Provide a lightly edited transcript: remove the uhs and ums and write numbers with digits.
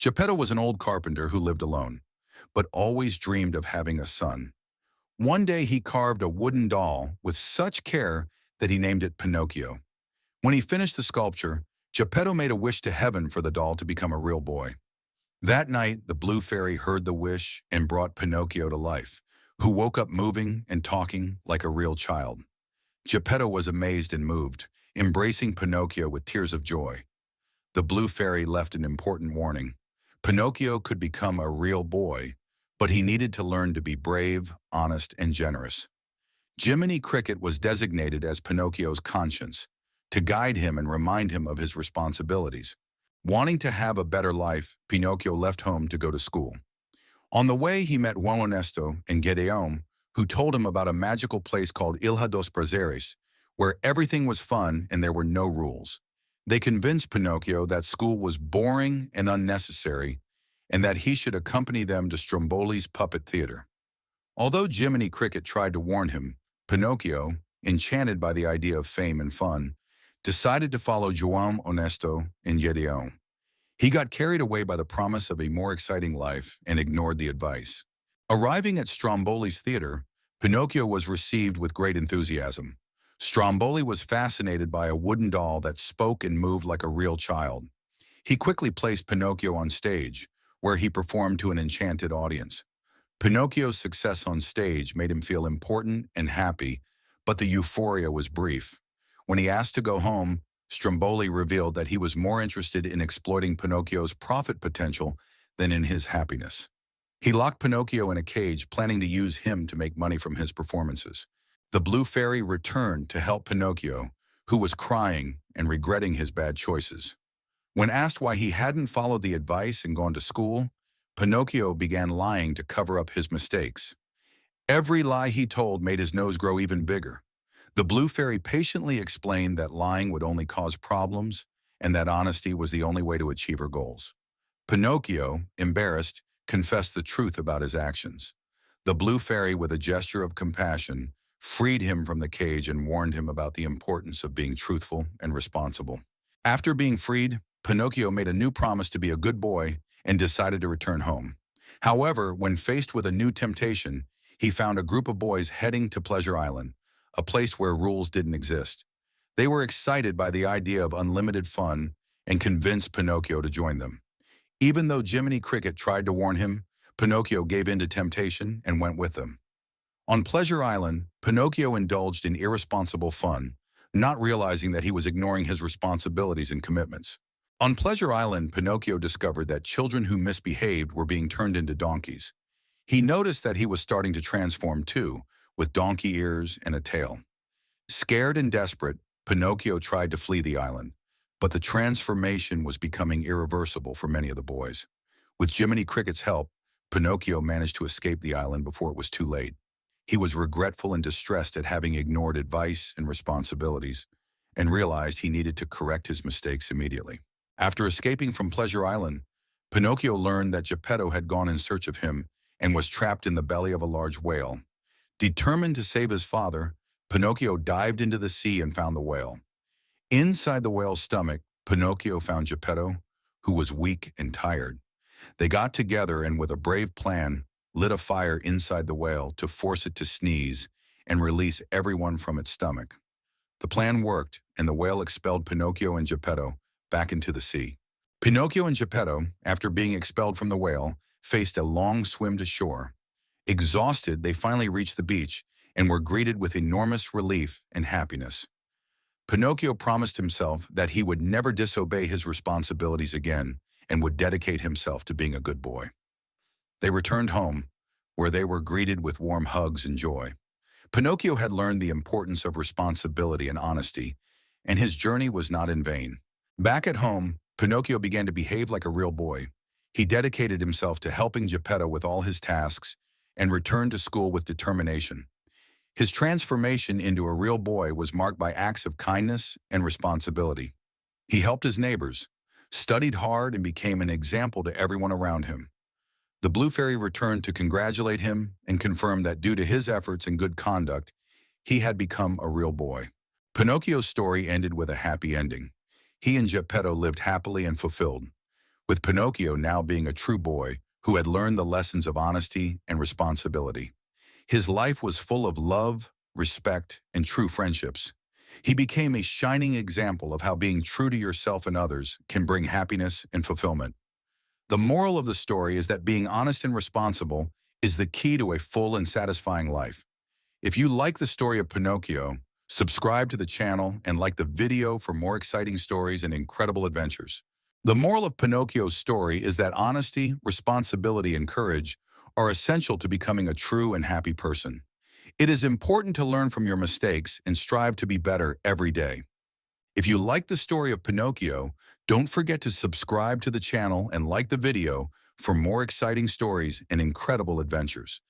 Geppetto was an old carpenter who lived alone, but always dreamed of having a son. One day he carved a wooden doll with such care that he named it Pinocchio. When he finished the sculpture, Geppetto made a wish to heaven for the doll to become a real boy. That night, the blue fairy heard the wish and brought Pinocchio to life, who woke up moving and talking like a real child. Geppetto was amazed and moved, embracing Pinocchio with tears of joy. The blue fairy left an important warning. Pinocchio could become a real boy, but he needed to learn to be brave, honest, and generous. Jiminy Cricket was designated as Pinocchio's conscience, to guide him and remind him of his responsibilities. Wanting to have a better life, Pinocchio left home to go to school. On the way, he met Juan Honesto and Gedeon, who told him about a magical place called Ilha dos Prazeres, where everything was fun and there were no rules. They convinced Pinocchio that school was boring and unnecessary, and that he should accompany them to Stromboli's puppet theater. Although Jiminy Cricket tried to warn him, Pinocchio, enchanted by the idea of fame and fun, decided to follow João Honesto and Gedeon. He got carried away by the promise of a more exciting life and ignored the advice. Arriving at Stromboli's theater, Pinocchio was received with great enthusiasm. Stromboli was fascinated by a wooden doll that spoke and moved like a real child. He quickly placed Pinocchio on stage, where he performed to an enchanted audience. Pinocchio's success on stage made him feel important and happy, but the euphoria was brief. When he asked to go home, Stromboli revealed that he was more interested in exploiting Pinocchio's profit potential than in his happiness. He locked Pinocchio in a cage, planning to use him to make money from his performances. The blue fairy returned to help Pinocchio, who was crying and regretting his bad choices. When asked why he hadn't followed the advice and gone to school, Pinocchio began lying to cover up his mistakes. Every lie he told made his nose grow even bigger. The blue fairy patiently explained that lying would only cause problems and that honesty was the only way to achieve her goals. Pinocchio, embarrassed, confessed the truth about his actions. The blue fairy, with a gesture of compassion, freed him from the cage and warned him about the importance of being truthful and responsible. After being freed, Pinocchio made a new promise to be a good boy and decided to return home. However, when faced with a new temptation, he found a group of boys heading to Pleasure Island, a place where rules didn't exist. They were excited by the idea of unlimited fun and convinced Pinocchio to join them. Even though Jiminy Cricket tried to warn him, Pinocchio gave in to temptation and went with them. On Pleasure Island, Pinocchio indulged in irresponsible fun, not realizing that he was ignoring his responsibilities and commitments. On Pleasure Island, Pinocchio discovered that children who misbehaved were being turned into donkeys. He noticed that he was starting to transform too, with donkey ears and a tail. Scared and desperate, Pinocchio tried to flee the island, but the transformation was becoming irreversible for many of the boys. With Jiminy Cricket's help, Pinocchio managed to escape the island before it was too late. He was regretful and distressed at having ignored advice and responsibilities, and realized he needed to correct his mistakes immediately. After escaping from Pleasure Island, Pinocchio learned that Geppetto had gone in search of him and was trapped in the belly of a large whale. Determined to save his father, Pinocchio dived into the sea and found the whale. Inside the whale's stomach, Pinocchio found Geppetto, who was weak and tired. They got together and, with a brave plan, lit a fire inside the whale to force it to sneeze and release everyone from its stomach. The plan worked, and the whale expelled Pinocchio and Geppetto back into the sea. Pinocchio and Geppetto, after being expelled from the whale, faced a long swim to shore. Exhausted, they finally reached the beach and were greeted with enormous relief and happiness. Pinocchio promised himself that he would never disobey his responsibilities again and would dedicate himself to being a good boy. They returned home, where they were greeted with warm hugs and joy. Pinocchio had learned the importance of responsibility and honesty, and his journey was not in vain. Back at home, Pinocchio began to behave like a real boy. He dedicated himself to helping Geppetto with all his tasks and returned to school with determination. His transformation into a real boy was marked by acts of kindness and responsibility. He helped his neighbors, studied hard, and became an example to everyone around him. The Blue Fairy returned to congratulate him and confirmed that due to his efforts and good conduct, he had become a real boy. Pinocchio's story ended with a happy ending. He and Geppetto lived happily and fulfilled. with Pinocchio now being a true boy who had learned the lessons of honesty and responsibility. His life was full of love, respect, and true friendships. He became a shining example of how being true to yourself and others can bring happiness and fulfillment. The moral of the story is that being honest and responsible is the key to a full and satisfying life. If you like the story of Pinocchio, subscribe to the channel and like the video for more exciting stories and incredible adventures. The moral of Pinocchio's story is that honesty, responsibility, and courage are essential to becoming a true and happy person. It is important to learn from your mistakes and strive to be better every day. If you like the story of Pinocchio, don't forget to subscribe to the channel and like the video for more exciting stories and incredible adventures.